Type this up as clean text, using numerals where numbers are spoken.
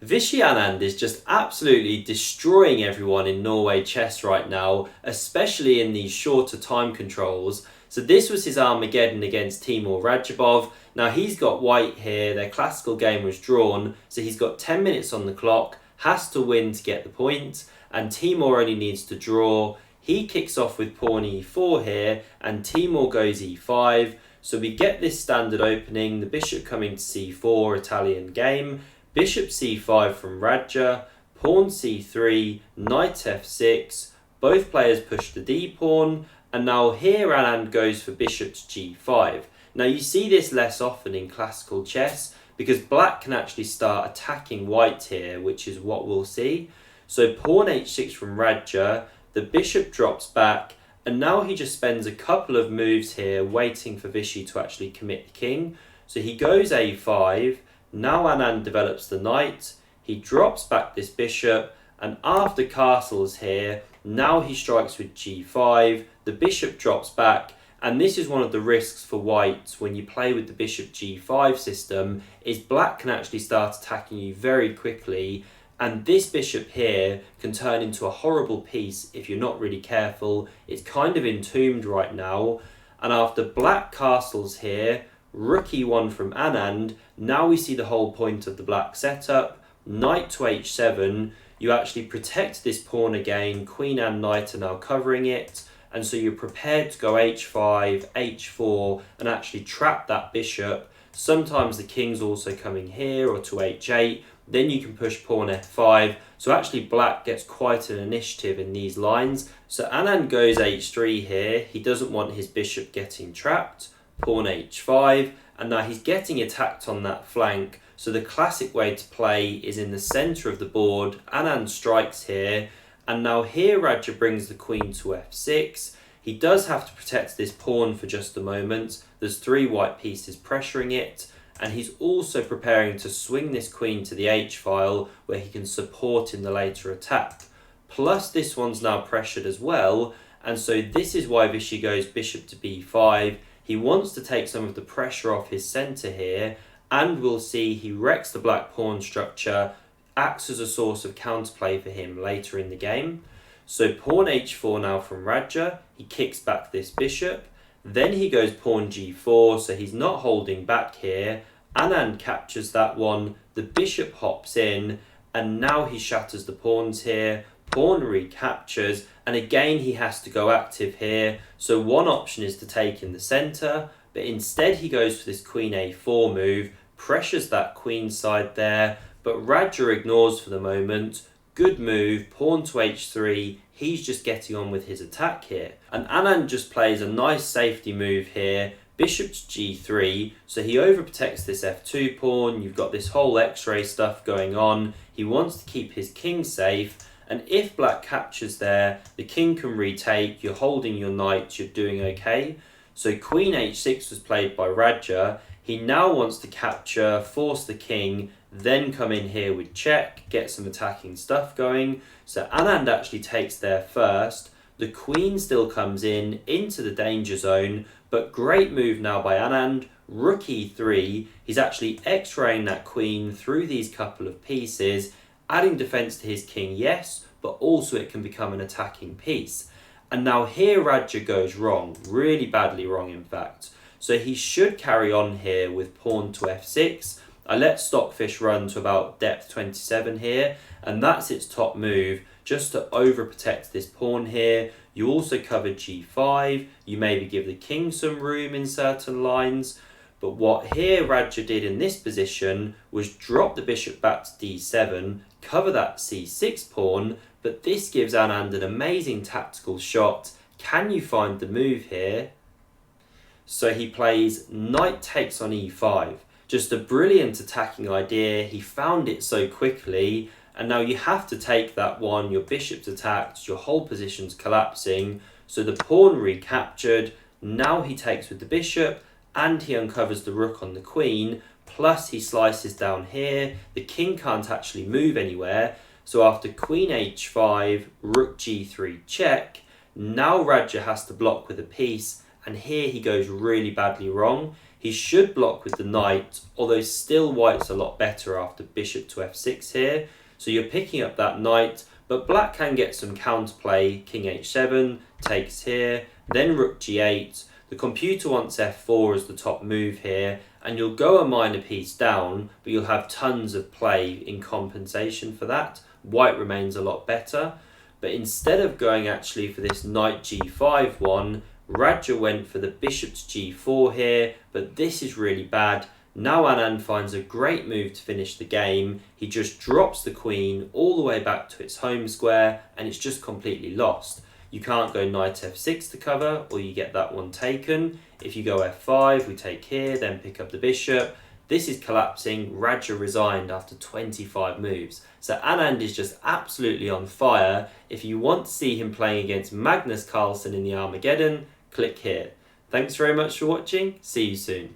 Vishy Anand is just absolutely destroying everyone in Norway Chess right now, especially in these shorter time controls. So this was his Armageddon against Teimour Radjabov. Now he's got white here, their classical game was drawn, so he's got 10 minutes on the clock, has to win to get the point, and Teimour only needs to draw. He kicks off with pawn e4 here, and Teimour goes e5. So we get this standard opening, the bishop coming to c4, Italian game. Bishop c5 from Radja, pawn c3, knight f6, both players push the d-pawn, and now here Anand goes for bishop to g5. Now you see this less often in classical chess, because black can actually start attacking white here, which is what we'll see. So pawn h6 from Radja, the bishop drops back, and now he just spends a couple of moves here waiting for Vishy to actually commit the king. So he goes a5, now Anand develops the knight, he drops back this bishop, and after castles here, now he strikes with g5, the bishop drops back, and this is one of the risks for white when you play with the bishop g5 system, is black can actually start attacking you very quickly, and this bishop here can turn into a horrible piece if you're not really careful. It's kind of entombed right now, and after black castles here, rook e1 from Anand, now we see the whole point of the black setup. Knight to h7, you actually protect this pawn again, queen and knight are now covering it, and so you're prepared to go h5, h4, and actually trap that bishop. Sometimes the king's also coming here or to h8, then you can push pawn f5, so actually black gets quite an initiative in these lines. So Anand goes h3 here, he doesn't want his bishop getting trapped. Pawn h5, and now he's getting attacked on that flank, so the classic way to play is in the centre of the board. Anand strikes here, and now here Radja brings the queen to f6. He does have to protect this pawn for just a moment, there's three white pieces pressuring it, and he's also preparing to swing this queen to the h-file where he can support in the later attack. Plus this one's now pressured as well, and so this is why Vishy goes bishop to b5. He wants to take some of the pressure off his centre here, and we'll see he wrecks the black pawn structure, acts as a source of counterplay for him later in the game. So pawn h4 now from Radja, he kicks back this bishop, then he goes pawn g4, so he's not holding back here. Anand captures that one, the bishop hops in, and now he shatters the pawns here. Pawn recaptures, and again he has to go active here, so one option is to take in the centre, but instead he goes for this queen a4 move, pressures that queen side there, but Radja ignores for the moment. Good move, pawn to h3, he's just getting on with his attack here, and Anand just plays a nice safety move here, bishop to g3, so he overprotects this f2 pawn. You've got this whole x-ray stuff going on, he wants to keep his king safe, and if black captures there, the king can retake, you're holding your knight, you're doing okay. So queen h6 was played by Radja. He now wants to capture, force the king, then come in here with check, get some attacking stuff going. So Anand actually takes there first. The queen still comes in, into the danger zone, but great move now by Anand. Rook e3, he's actually x-raying that queen through these couple of pieces, adding defence to his king, yes, but also it can become an attacking piece. And now here Radja goes wrong, really badly wrong in fact. So he should carry on here with pawn to f6. I let Stockfish run to about depth 27 here, and that's its top move, just to overprotect this pawn here. You also cover g5, you maybe give the king some room in certain lines, but what here Radja did in this position was drop the bishop back to d7, cover that c6 pawn, but this gives Anand an amazing tactical shot. Can you find the move here? So he plays knight takes on e5. Just a brilliant attacking idea, he found it so quickly, and now you have to take that one, your bishop's attacked, your whole position's collapsing, so the pawn recaptured, now he takes with the bishop, and he uncovers the rook on the queen, plus he slices down here, the king can't actually move anywhere, so after queen h5, rook g3 check, now Radja has to block with a piece, and here he goes really badly wrong. He should block with the knight, although still white's a lot better after bishop to f6 here. So you're picking up that knight, but black can get some counterplay. King h7, takes here, then rook g8. The computer wants f4 as the top move here, and you'll go a minor piece down, but you'll have tons of play in compensation for that. White remains a lot better, but instead of going actually for this knight g5 one, Radja went for the bishop to g4 here, but this is really bad. Now Anand finds a great move to finish the game. He just drops the queen all the way back to its home square, and it's just completely lost. You can't go knight f6 to cover, or you get that one taken. If you go f5, we take here, then pick up the bishop. This is collapsing. Radja resigned after 25 moves. So Anand is just absolutely on fire. If you want to see him playing against Magnus Carlsen in the Armageddon, click here. Thanks very much for watching. See you soon.